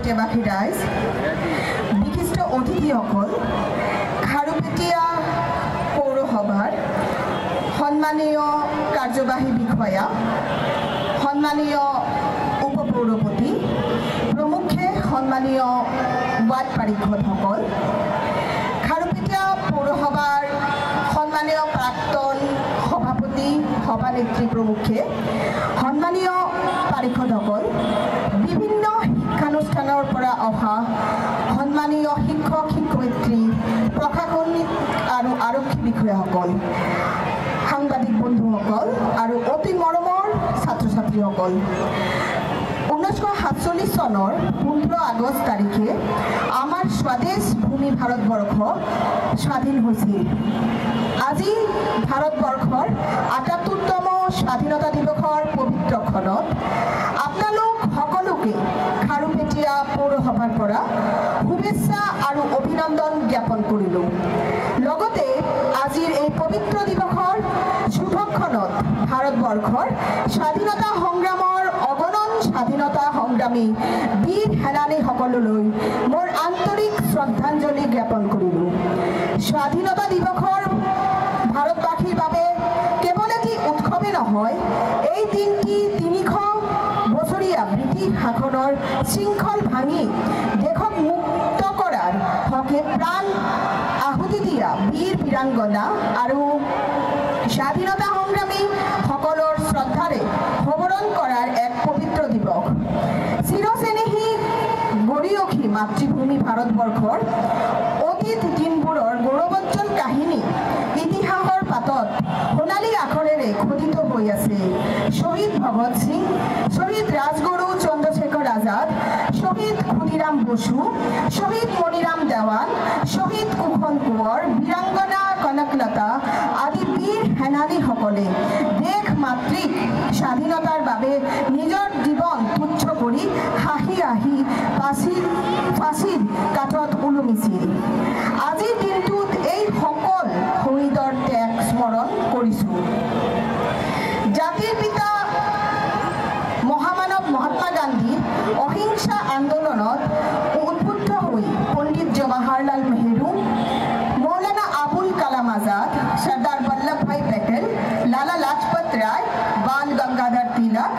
সত্যবাদী ৰাইজ, বিশিষ্ট অতিথিসকল, খাৰুপেটীয়া পৌৰসভাৰ সন্মানীয় কাৰ্যবাহী বিষয়া, সন্মানীয় উপপৌৰপতি, প্ৰমুখে সন্মানীয় ৱাৰ্ড পাৰিষদসকল, খাৰুপেটীয়া পৌৰসভাৰ সন্মানীয় প্ৰাক্তন সভাপতি, সভানেত্ৰী প্ৰমুখে, সন্মানীয় পাৰিষদসকল, বিভিন্ন শিক্ষানুষ্ঠানৰ পৰা অহা সন্মানীয় শিক্ষক শিক্ষয়িত্ৰী, প্ৰশাসনিক আৰু আৰক্ষী বিষয়াসকল, সাংবাদিক বন্ধুসকল আৰু অতি মৰমৰ ছাত্ৰ ছাত্ৰীসকল, 1947 চনৰ 15 আগষ্ট তাৰিখে আমাৰ স্বদেশ ভূমি ভাৰতবৰ্ষ স্বাধীন হৈছিল। আজি ভাৰতবৰ্ষৰ ৭৮তম স্বাধীনতা দিৱসৰ পবিত্ৰ ক্ষণত আপোনালোক সকলোকে খাৰুপেটীয়া পৌৰসভাৰ পৰা শুভেচ্ছা আৰু অভিনন্দন জ্ঞাপন কৰিলোঁ। লগতে আজিৰ এই পবিত্ৰ দিৱসৰ শুভক্ষণত ভাৰতবৰ্ষৰ স্বাধীনতা সংগ্ৰামৰ অগণন স্বাধীনতা সংগ্ৰামী বীৰ সেনানীসকললৈ মোৰ আন্তৰিক শ্ৰদ্ধাঞ্জলি জ্ঞাপন কৰিলোঁ। স্বাধীনতা দিৱসৰ ভাৰতবাসীৰ বাবে কেৱল এটি উৎসৱেই নহয়, এই দিনটি ৩০০ বছৰীয়া ব্ৰিটিছ শাসনৰ শৃংখল ভাঙি দেশক মুক্ত কৰাৰ হকে প্ৰাণ আহুতি দিয়া বীৰ বীৰাংগনা আৰু স্বাধীনতা সংগ্ৰামী সকলৰ শ্ৰদ্ধাৰে সোঁৱৰণ কৰাৰ এক পবিত্ৰ দিৱস। চিৰচেনেহী গৰিয়সী মাতৃভূমি ভাৰতবৰ্ষৰ অতীত দিনবোৰৰ গৌৰৱোজ্জ্বল কাহিনী ইতিহাসৰ পাতত সোণালী আখৰেৰে খোদিত হৈ আছে। শ্বহীদ ভগত সিং, শ্বহীদ ৰাজগুৰু চন্দ্ৰশেখৰ আজাদ, শ্বহীদ ক্ষুদিৰাম বসু, শ্বহীদ মণিৰাম দেৱান, শ্বহীদ কুশল কোঁৱৰ, বীৰাংগনা কনকলতা আদি বীৰ সেনানীসকলে দেশ মাতৃক স্বাধীনতাৰ বাবে নিজৰ জীৱন তুচ্ছ কৰি হাঁহি হাঁহি ফাঁচীৰ কাঠত ওলমিছিল। আজিৰ দিনটোত এই সকল শহীদৰ ত্যাগ স্মৰণ কৰিছোঁ। জাতিৰ পিতা মহামানৱ মহাত্মা গান্ধীৰ অহিংসা আন্দোলনত উদ্বুদ্ধ হৈ পণ্ডিত জৱাহৰলাল নেহৰু, মৌলানা আবুল কালাম আজাদ, চৰ্দাৰ বল্লভভাই পেটেল, লালা লাজপত ৰায়, বাল গংগাধৰ তিলক,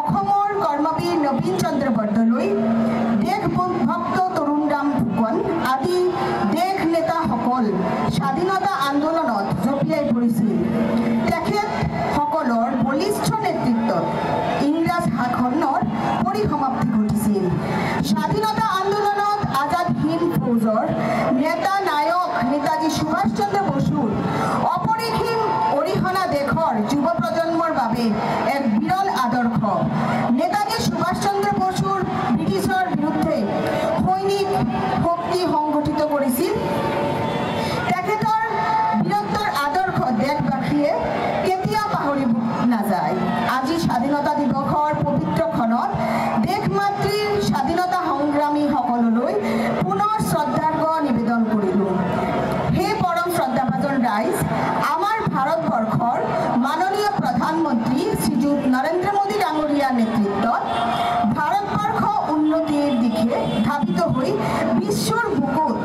অসমৰ কৰ্মবীৰ নবীন চন্দ্ৰ বৰদলৈ, দেশভক্ত তৰুণৰাম ফুকন আদি দেশ নেতাসকল স্বাধীনতা আন্দোলনত জঁপিয়াই পৰিছিল। তেখেতসকলৰ বলিষ্ঠ নেতৃত্বত ইংৰাজ শাসনৰ পৰিসমাপ্তি ঘটিছিল। স্বাধীনতা আন্দোলনত আজাদ হিন্দ ফৌজৰ নেতা নায়ক নেতাজী সুভাষ চন্দ্ৰ বসুৰ অপৰিসীম অৰিহণা দেশৰ যুৱ প্ৰজন্মৰ বাবে এক বিৰল আদৰ্শ। নেতাজী সুভাষ চন্দ্ৰ বসুৰ ব্ৰিটিছৰ বিৰুদ্ধে সৈনিক শক্তি সংগঠিত কৰিছিল। তেখেতৰ বীৰত্বৰ আদৰ্শ দেশবাসীয়ে কেতিয়াও পাহৰিব নাযায়। আজি স্বাধীনতা দিৱসৰ পবিত্ৰ ক্ষণত দেশ মাতৃৰ স্বাধীনতা সংগ্ৰামীসকললৈ পুনৰ শ্ৰদ্ধাৰ্ঘ নিবেদন কৰিলোঁ। হে পৰম শ্ৰদ্ধাভাজন ৰাইজ, আমাৰ ভাৰতবৰ্ষৰ মাননীয় প্ৰধানমন্ত্ৰী শ্ৰীযুত নৰেন্দ্ৰ মোদী ডাঙৰীয়াৰ নেতৃত্বত ভাৰতবৰ্ষ উন্নতিৰ দিশে ধাবিত হৈ বিশ্বৰ বুকুত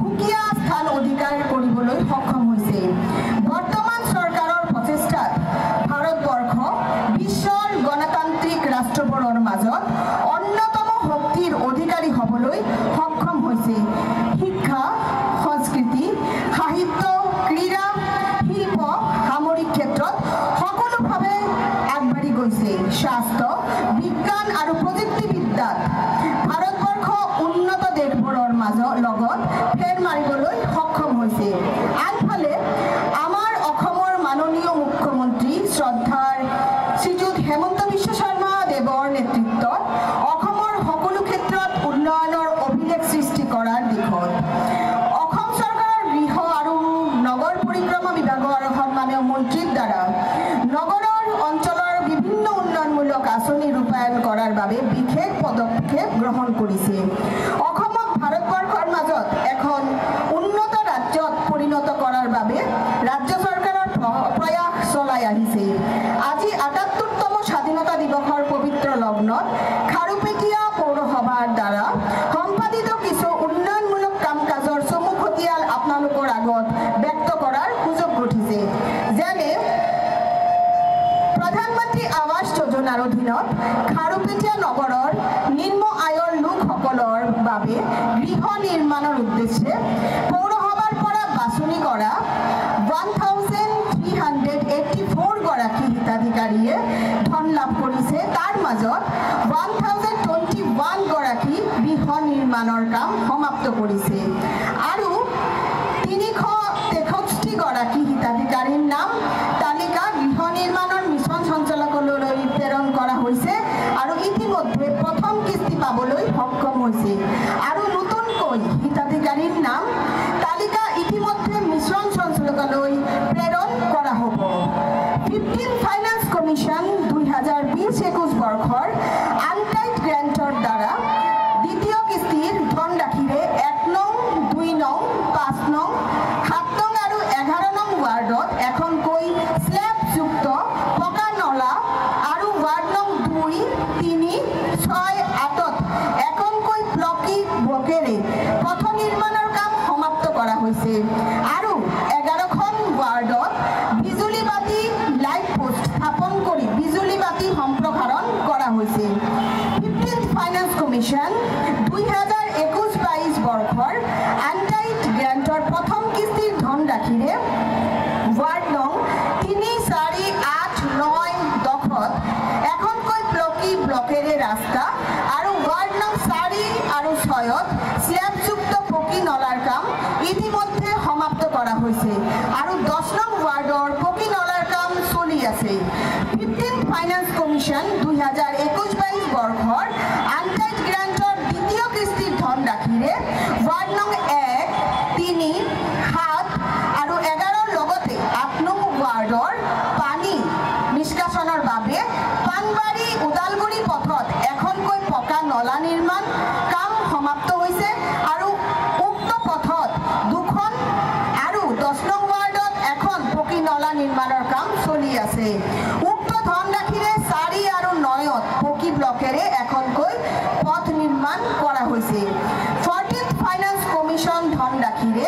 সুকীয়া স্থান অধিকাৰ কৰিবলৈ সক্ষম হৈছে। বৰ্তমান চৰকাৰৰ প্ৰচেষ্টাত ভাৰতবৰ্ষ বিশ্বৰ গণতান্ত্ৰিক ৰাষ্ট্ৰবোৰৰ মাজত অন্যতম শক্তিৰ অধিকাৰী হ'বলৈ সক্ষম হৈছে। শিক্ষা, সংস্কৃতি, সাহিত্য, ক্ৰীড়া, শিল্প, সামৰিক ক্ষেত্ৰত সকলোভাৱে আগবাঢ়ি গৈছে। স্বাস্থ্য, বিজ্ঞান আৰু প্ৰযুক্তিবিদ্যাত ভাৰতবৰ্ষ উন্নত দেশবোৰৰ লগত ফেৰ মাৰিবলৈ সক্ষম হৈছে। আনফালে আমাৰ অসমৰ মাননীয় মুখ্যমন্ত্ৰী শ্ৰদ্ধাৰ শ্ৰীযুত হেমন্ত বিশ্ব শৰ্মা দেৱৰ নেতৃত্বত অসমৰ সকলো ক্ষেত্ৰত উন্নয়নৰ অভিলেখ সৃষ্টি কৰাৰ দিশত অসম চৰকাৰৰ গৃহ আৰু নগৰ পৰিক্ৰমা বিভাগৰ সন্মানীয় মন্ত্ৰীৰ দ্বাৰা নগৰৰ অঞ্চলৰ বিভিন্ন উন্নয়নমূলক আঁচনি ৰূপায়ণ কৰাৰ বাবে বিশেষ পদক্ষেপ গ্ৰহণ কৰিছে। অসমক ভাৰতবৰ্ষৰ মাজত এখন উন্নত ৰাজ্যত পৰিণত কৰাৰ বাবে ৰাজ্য চৰকাৰৰ প্ৰয়াস চলাই আহিছে। আজি ৭৮তম স্বাধীনতা দিৱসৰ পবিত্ৰ লগ্নত খাৰুপেটীয়া পৌৰসভাৰ প্ৰধানমন্ত্ৰী আৱাস যোজনাৰ অধীনত খাৰুপেটীয়া নগৰৰ নিম্ন আয়ৰ লোকসকলৰ বাবে গৃহ নিৰ্মাণৰ উদ্দেশ্যে পৌৰসভাৰ পৰা বাছনি কৰা 1384 গৰাকী হিতাধিকাৰীয়ে ধন লাভ কৰিছে। তাৰ মাজত 1021 গৰাকী গৃহ নিৰ্মাণৰ কাম সমাপ্ত কৰিছে আৰু 363 গৰাকী হিতাধিকাৰীৰ নাম তালিকা গৃহ নিৰ্মাণৰ মিছন সঞ্চালকালয়লৈ প্ৰেৰণ কৰা হৈছে আৰু ইতিমধ্যে প্ৰথম কিস্তি পাবলৈ সক্ষম হৈছে আৰু নতুনকৈ হিতাধিকাৰীৰ নাম তালিকা ইতিমধ্যে মিছন সঞ্চালকালয় প্ৰেৰণ কৰা হ'ব। 15 ফাইনেন্স কমিশন 2020-21 বৰ্ষৰ আনটাইড গ্ৰেণ্টৰ দ্বাৰা দ্বিতীয় কিস্তিৰ ধনৰাশিৰে 1 নং, 2 নং, 5 নং, 7 নং আৰু 11 নং ৱাৰ্ডত এখনকৈ স্লেবযুক্ত পকা নলা আৰু ৱাৰ্ড নং 2, 3, 6, 8ত এখনকৈ ব্লকেৰে পথ নিৰ্মাণৰ কাম সমাপ্ত কৰা হৈছে আৰু 11খন ৱাৰ্ডত বিজুলী বাতি লাইট পোষ্ট স্থাপন কৰি বিজুলী বাতি সম্প্ৰসাৰণ কৰা হৈছে। 15th ফাইনেন্স কমিশন 2021-22 বৰ্ষৰ আনটাইড গ্ৰেণ্টৰ প্ৰথম কিস্তিৰ ধনৰাশিৰে ৱাৰ্ড নং 3, 4, 8, 9, 10ত এখনকৈ ব্লকেৰে ৰাস্তা আৰু ৱাৰ্ড নং 4 আৰু 6ত স্লেবযুক্ত পকী নলাৰ কাম ইতিমধ্যে সমাপ্ত কৰা হৈছে আৰু 10 নং ৱাৰ্ডৰ পকী নলাৰ কাম চলি আছে। 15th ফাইনেন্স কমিশন 2021-22 বৰ্ষৰ আনটাইড গ্ৰেণ্টৰ দ্বিতীয় কিস্তিৰ ধনৰাশিৰে ৱাৰ্ড নং 1, 3, 7 আৰু 11ৰ লগতে 8 নং ৱাৰ্ডৰ পানী নিষ্কাশনৰ বাবে পানবাৰী ওদালগুৰি পথত এখনকৈ পকা নলা নিৰ্মাণ কাম সমাপ্ত হৈছে আৰু উক্ত পথত 2খন আৰু 10 নং ৱাৰ্ডত এখন পকী নলা নিৰ্মাণৰ কাম চলি আছে। উক্ত ধনৰাশিৰে 4 আৰু 9ত পকী ব্লকেৰে এখনকৈ পথ নিৰ্মাণ কৰা হৈছে। 14th ফাইনেন্স কমিশন ধনৰাশিৰে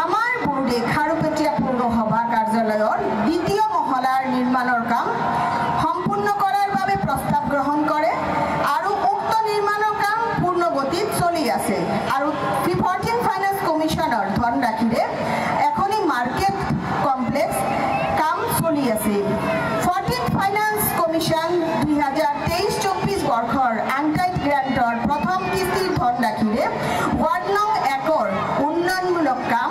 আমাৰ বোৰ্ডে খাৰুপেটীয়া পৌৰসভা কাৰ্যালয়ৰ দ্বিতীয় মহলাৰ নিৰ্মাণৰ কাম সম্পূৰ্ণ কৰাৰ বাবে প্ৰস্তাৱ গ্ৰহণ কৰে আৰু উক্ত নিৰ্মাণৰ কাম পূৰ্ণ গতিত চলি আছে আৰু 14th ফাইনেন্স কমিশনৰ ধনৰাশিৰে এখনি মাৰ্কেট কমপ্লেক্স কাম চলি আছে। 14th ফাইনেন্স কমিশন 2023-24 বৰ্ষৰ আনটাইড গ্ৰেণ্টৰ প্ৰথম কিস্তিৰ ধনৰাশিৰে ৱাৰ্ড নং 1ৰ উন্নয়নমূলক কাম,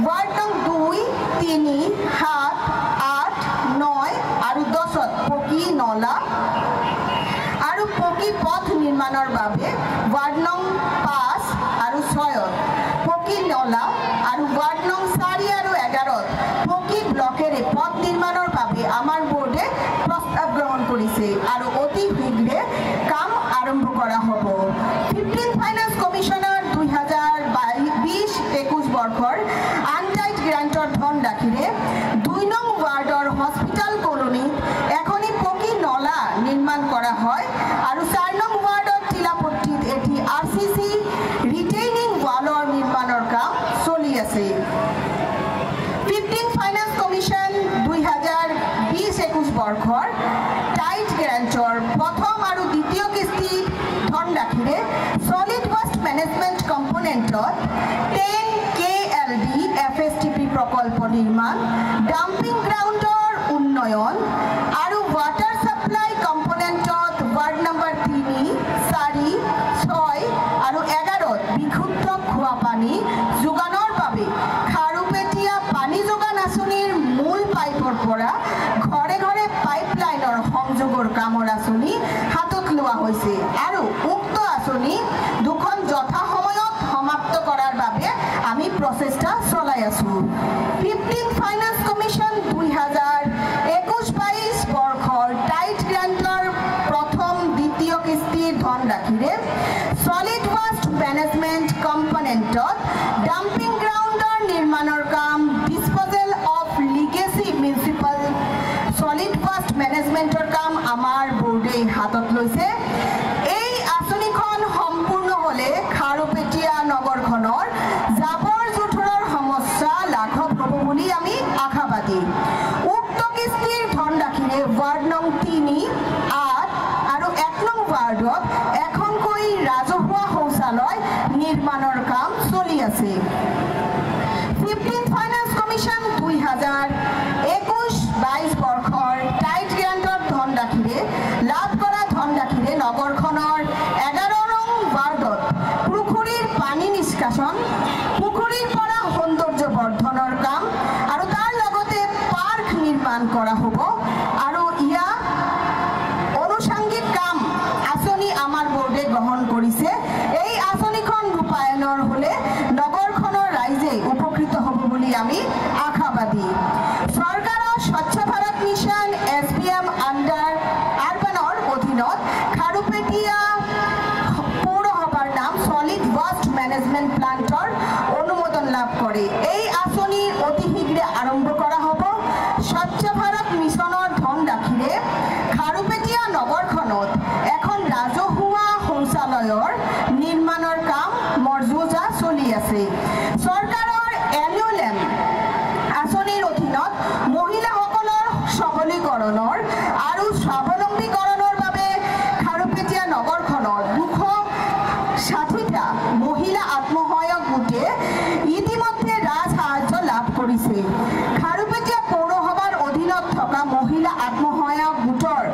ৱাৰ্ড নং 2, 3, 7, 8, 9 আৰু 10ত পকী নলা আৰু পকী পথ নিৰ্মাণৰ বাবে ৱাৰ্ড নং 5 আৰু 6ত পকী নলা আৰু ৱাৰ্ড নং 4 আৰু 11ত পকী ব্লকেৰে পথ নিৰ্মাণৰ বাবে আমাৰ বোৰ্ডে প্ৰস্তাৱ গ্ৰহণ কৰিছে আৰু অতি শীঘ্ৰে কাম আৰম্ভ কৰা হ'ব। 15th ফাইনেন্স কমিশনৰ 2020-21 বৰ্ষৰ আনটাইড গ্ৰেণ্টৰ ধনৰাশিৰে 2 নং ৱাৰ্ডৰ হস্পিটাল কলনীত এখনি পকী নলা নিৰ্মাণ কৰা হয় আৰু 4 নং ৱাৰ্ডৰ টিলাপট্টিত এটি RCC ৰিটেইনিং ৱালৰ নিৰ্মাণৰ কাম চলি আছে। 15th ফাইনেন্স কমিশন 2020-21 বৰ্ষৰ টাইড গ্ৰেণ্টৰ প্ৰথম আৰু দ্বিতীয় কিস্তি ধনৰাশিৰে সলিড ওয়েস্ট মেনেজমেন্ট কম্পোনেন্টত 10 KLD FSTP প্ৰকল্প নিৰ্মাণ, ডাম্পিং গ্ৰাউণ্ডৰ উন্নয়ন আৰু ৱাটাৰ সাপ্লাই কম্পোনেন্টত ৱাৰ্ড নম্বৰ 3, 4, 6 আৰু 11ত বিশুদ্ধ খোৱা পানী যোগানৰ বাবে খাৰুপেটীয়া পানী যোগান আঁচনিৰ মূল পাইপৰ পৰা ঘৰে ঘৰে পাইপলাইনৰ সংযোগৰ কামৰ আঁচনি হাতত লোৱা হৈছে আৰু উক্ত আঁচনি 2খন যথা সময়ত সমাপ্ত কৰাৰ বাবে আমি প্ৰচেষ্টা চলাই আছো। 15th ফাইনেন্স কমিশন 2021-22 বৰ্ষৰ টাইড গ্ৰেণ্টৰ প্ৰথম দ্বিতীয় কিস্তিৰ ধনৰাশিৰে সলিড ওয়েস্ট মেনেজমেন্ট কম্পোনেন্টত ডাম্পিং গ্ৰাউণ্ডৰ নিৰ্মাণৰ কাম, disposal of legacy municipal solid waste মেনেজমেন্টৰ কাম আমাৰ বোৰ্ডে হাতত লৈছে। এই আঁচনিখন সম্পূৰ্ণ হলে খাৰুপেটীয়া নগৰখনৰ জাবৰ জোথৰৰ সমস্যা লাঘৱ হ'ব বুলি আমি আশাবাদী। উক্ত কিস্তিৰ ধন वार्ड नং 3 और 1 नং वार्डत एखनকৈ राजहुआ शौचालय निर्माणर काम चलि আছে। 15th फाइनेंस कमिशन 2021-22 बर्षर टाइट ग्रांटर धनराशिरे लाभ करा धनराशिरे नगरखনৰ 11 नং वार्डत पुखुरीर पानी निष्कासन पुखुरीर পৰা सौंदर्य बर्धনৰ কাম আৰু তাৰ লগতে পাৰ্ক নিৰ্মাণ কৰা হ'ব আৰু ইয়া অনুষাঙ্গিক কাম আঁচনি আমাৰ বোৰ্ডে গ্ৰহণ কৰিছে। এই আঁচনিখন ৰূপায়ণৰ হলে নগৰখনৰ ৰাইজে উপকৃত হ'ব বুলি আমি আশাবাদী। চৰকাৰৰ স্বচ্ছ ভাৰত মিছন SBM আন্ডাৰ আৰবানৰ অধীনত খাৰুপেটীয়া পৌৰসভাৰ নাম সলিড ওয়েস্ট ম্যানেজমেন্ট প্লান্টৰ অনুমোদন লাভ কৰে। এই আঁচনি অতি শীঘ্ৰে আৰম্ভ কৰা হ'ব। স্বচ্ছ ভাৰত মিছনৰ ধনৰাশিৰে খাৰুপেটীয়া নগৰখনত এখন ৰাজহুৱা শৌচালয়ৰ নিৰ্মাণৰ কাম মৰ্যাদা চলি আছে। চৰকাৰৰ এনুৱেল আঁচনিৰ অধীনত মহিলাসকলৰ সবলীকৰণৰ আৰু স্বাৱলম্বীকৰণৰ বাবে খাৰুপেটীয়া নগৰখনৰ 260টা মহিলা আত্মসহায়ক গোটে ইতিমধ্যে ৰাজসাহায্য লাভ কৰিছে। খাৰুপেটীয়া পৌৰসভাৰ অধীনত থকা মহিলা আত্মসহায়ক গোটৰ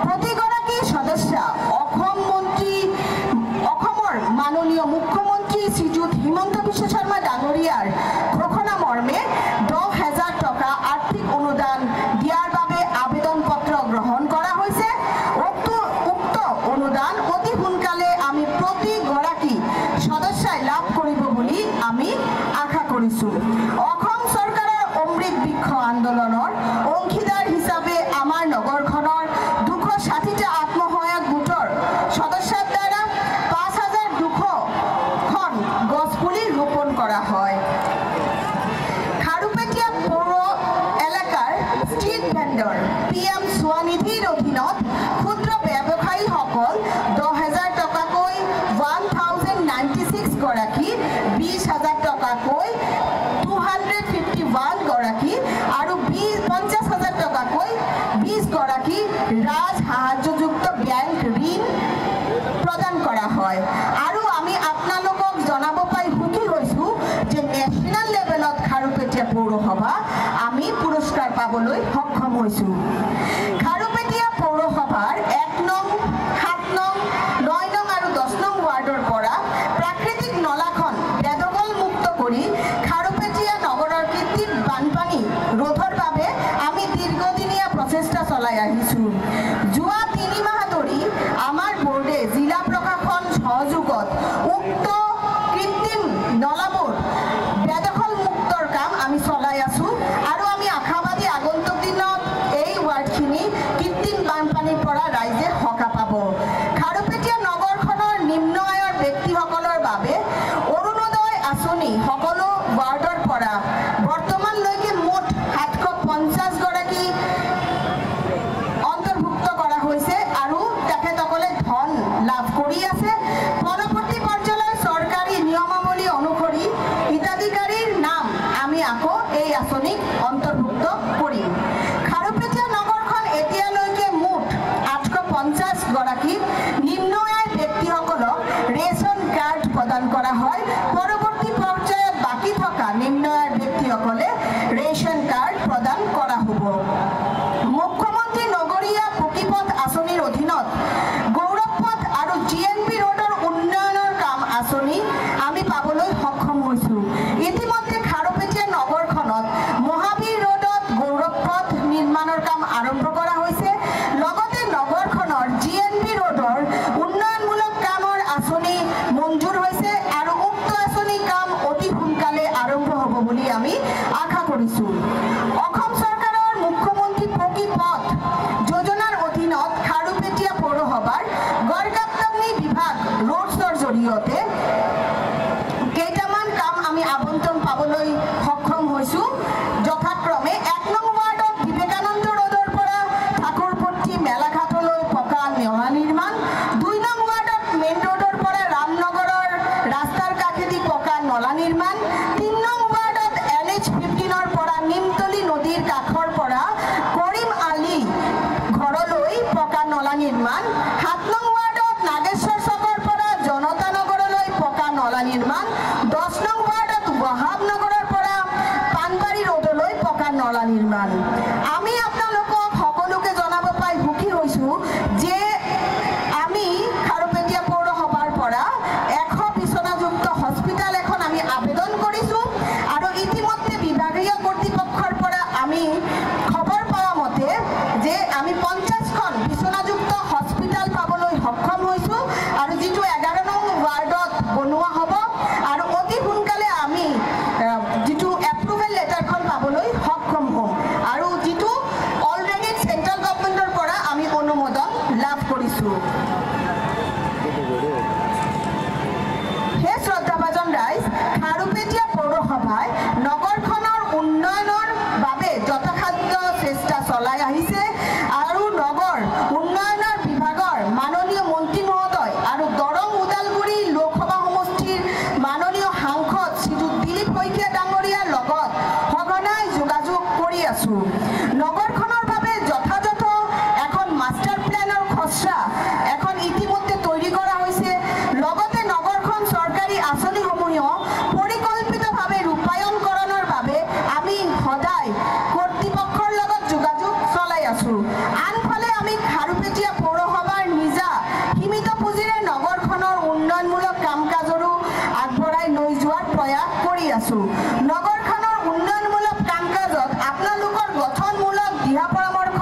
প্ৰতিগৰাকী সদস্য অসমৰ মাননীয় মুখ্যমন্ত্ৰী শ্ৰীযুত হিমন্ত বিশ্ব শৰ্মা ডাঙৰীয়াৰ ঘোষণা মৰ্মে 10,000 টকা আৰ্থিক অনুদান দিয়াৰ বাবে আবেদন পত্ৰ গ্ৰহণ কৰা হৈছে। উক্ত অনুদান অতি সোনকালে আমি প্ৰতিগৰাকী সদস্যই লাভ কৰিব বুলি আমি আশা কৰিছো। অসম চৰকাৰৰ অমৃত বৃক্ষ আন্দোলনৰ অংশীদাৰ হিচাপে আমাৰ নগৰখনৰ 260টা আত্মসহায়ক গোটৰ সদস্যৰ দ্বাৰা 5,200খন গছপুলি ৰোপণ কৰা হয়। খাৰুপেটীয়া পৌৰ এলেকাৰ ষ্ট্ৰীট ভেণ্ডৰ PM স্বনিধিৰ অধীনত ক্ষুদ্ৰ ব্যৱসায়ীসকল 10,000 টকাকৈ 1096 গৰাকী 20,000 টকাকৈ 251 গৰাকী আৰু 50,000 টকাকৈ 20 গৰাকী ৰাজ সাহায্যযুক্ত বেংক ঋণ প্ৰদান কৰা হয়। আৰু আমি আপোনালোকক জনাব পাই সুখী হৈছো যে নেশ্যনেল লেভেলত খাৰুপেটীয়া পৌৰসভা আমি পুৰস্কাৰ পাবলৈ সক্ষম হৈছো। খাৰুপেটীয়া পৌৰসভাৰ 1 নং 7 নং 9 নং আৰু 10 নং ৱাৰ্ডৰ পৰা প্ৰাকৃতিক নলাখন বেদখল মুক্ত কৰি খাৰুপেটীয়া নগৰৰ কৃত্ৰিম বানপানী ৰোধৰ বাবে আমি দীৰ্ঘদিনীয়া প্ৰচেষ্টা চলাই আহিছো। যোৱা 3 মাহ ধৰি আমাৰ বোৰ্ডে জিলা প্ৰশাসন সহযোগত উক্ত কৃত্ৰিম নলাবোৰ বেদখল মুক্তৰ কাম আমি চলাই আছো আৰু আমি আশাবাদী আগন্তুক দিনত এই ৱাৰ্ডখিনি কৃত্ৰিম বানপানীৰ পৰা ৰাইজে সকাহ পাব। খাৰুপেটীয়া নগৰখনৰ নিম্ন আয়ৰ ব্যক্তিসকলৰ বাবে অৰুণোদয় আঁচনি সকলো ৱাৰ্ডৰ পৰা বৰ্তমানলৈকে মুঠ 750 গৰাকী অন্তৰ্ভুক্ত কৰা হৈছে আৰু তেখেতসকলে ধন লাভ কৰি আছে। পৰৱৰ্তী পৰ্যায়লৈ চৰকাৰী নিয়মাৱলী অনুসৰি হিতাধিকাৰীৰ নাম আমি আকৌ এই আঁচনিক অন্তৰ্ভুক্ত কৰিম। খাৰুপেটীয়া নগৰখন এতিয়ালৈকে মুঠ 850 গৰাকী নিম্ন আয় ব্যক্তিসকলক ৰেচন কাৰ্ড প্ৰদান কৰা হয়। পৰৱৰ্তী পৰ্যায়ত বাকী থকা নিম্ন আয় ব্যক্তিসকলে ৰেচন কাৰ্ড প্ৰদান কৰা হ'ব। মুখ্যমন্ত্ৰী নগৰীয়া পকীপথ আঁচনিৰ অধীনত গৌৰৱ পথ আৰু GNP ৰোডৰ উন্নয়নৰ কাম আঁচনি আমি পাবলৈ সক্ষম হৈছো। ইতিমধ্যে খাৰুপেটীয়া নগৰখনত মহাবীৰ ৰোডত গৌৰৱ পথ নিৰ্মাণৰ কাম আৰম্ভ কৰা হৈছে। লগতে নগৰখনৰ GNP ৰোডৰ উন্নয়নমূলক কামৰ আঁচনি মঞ্জুৰ হৈছে আৰু উক্ত আঁচনি কাম অতি সোনকালে আৰম্ভ হ'ব বুলি আমি আশা কৰিছো। অসম চৰকাৰৰ মুখ্যমন্ত্ৰী পকী পথ যোজনাৰ অধীনত খাৰুপেটীয়া পৌৰসভাৰ গড়কাপ্তানি বিভাগ ৰোডছৰ জৰিয়তে কেইটামান কাম আমি আবণ্টন পাবলৈ সক্ষম হৈছো। যথাক্ৰমে 1 নং ৱাৰ্ডত বিবেকানন্দ ৰোডৰ পৰা ঠাকুৰপট্টি মেলাঘাটলৈ পকা নলা নিৰ্মাণ, 2 নং ৱাৰ্ডত মেইন ৰোডৰ পৰা ৰামনগৰৰ ৰাস্তাৰ কাষেদি পকা নলা নিৰ্মাণ, 3 নং ৱাৰ্ডত NH 15ৰ পৰা নিমতলী নদীৰ কাষৰ পৰা কৰিম আলী পাবলৈ পকা নলা নিৰ্মাণ 7 নং ৱাৰ্ডত নাগেশ্বৰ চকৰ পৰা জনতা নগৰলৈ পকা নলা নিৰ্মাণ 10 নং ৱাৰ্ডত বহাব নগৰৰ পৰা পানবাৰী ৰোডলৈ পকা নলা নিৰ্মাণ আমি আপোনালোকক সকলোকে জনাব পাই সুখী হৈছো যে আমি খাৰুপেটীয়া পৌৰসভাৰ পৰা 100 বিছনাযুক্ত হস্পিটাল এখন আমি আবেদন কৰিছো আৰু ইতিমধ্যে বিভাগীয় কৰ্তৃপক্ষৰ পৰা আমি খবৰ পোৱা মতে যে আমি 50খন বিছনাযুক্ত হস্পিটাল পাবলৈ সক্ষম হৈছো আৰু যেটো 11 নং ৱাৰ্ডত বনোৱা হ'ব আৰু অতি সোনকালে আমি যেটো এপ্ৰুভেল লেটাৰখন পাবলৈ সক্ষম হ'ম আৰু যেটো অলৰেডি সেন্ট্ৰেল গভৰ্ণমেন্টৰ পৰা আমি অনুমোদন লাভ কৰিছো হে শ্ৰদ্ধাভাজন ৰাইজ খাৰুপেটীয়া পৌৰসভাই নগৰখনৰ উন্নয়নৰ বাবে যথাসাধ্য চেষ্টা চলাই আহিছে আৰু নগৰ উন্নয়নৰ বিভাগৰ মাননীয় মন্ত্ৰী মহোদয় আৰু দৰং উদালগুৰি লোকসভা সমষ্টিৰ মাননীয় সাংসদ শ্ৰীযুত দিলীপ শইকীয়া ডাঙৰীয়াৰ লগত সঘনাই যোগাযোগ কৰি আছো নগৰখনৰ বাবে যথাযথ এখন মাষ্টাৰ প্লেনৰ খচৰা এখন ইতিমধ্যে তৈৰি কৰা হৈছে লগতে নগৰখন চৰকাৰী আঁচনিসমূহ পৰিকল্পিতভাৱে ৰূপায়ণকৰণৰ বাবে আমি সদায় কৰ্তৃপক্ষৰ লগত যোগাযোগ চলাই আছো আনফালে আমি খাৰুপেটীয়া পৌৰসভাৰ নিজা সীমিত পুঁজিৰে নগৰখনৰ উন্নয়নমূলক কাম-কাজৰো আগবঢ়াই লৈ যোৱাৰ প্ৰয়াস কৰি আছো নগৰখনৰ উন্নয়নমূলক কাম-কাজত আপোনালোকৰ গঠনমূলক দিহা পৰামৰ্শ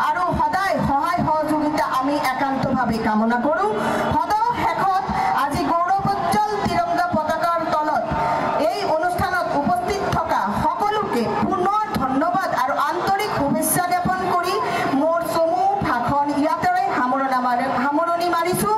আৰু সদায় সহায় সহযোগিতা আমি একান্তভাৱে কামনা কৰো সদৌ শেষত আজি গৌৰৱোজ্জ্বল তিৰংগা পতাকাৰ তলত এই অনুষ্ঠানত উপস্থিত থকা সকলোকে পুনৰ ধন্যবাদ আৰু আন্তৰিক শুভেচ্ছা জ্ঞাপন কৰি মোৰ চমু ভাষণ ইয়াতে সামৰণি মাৰিছো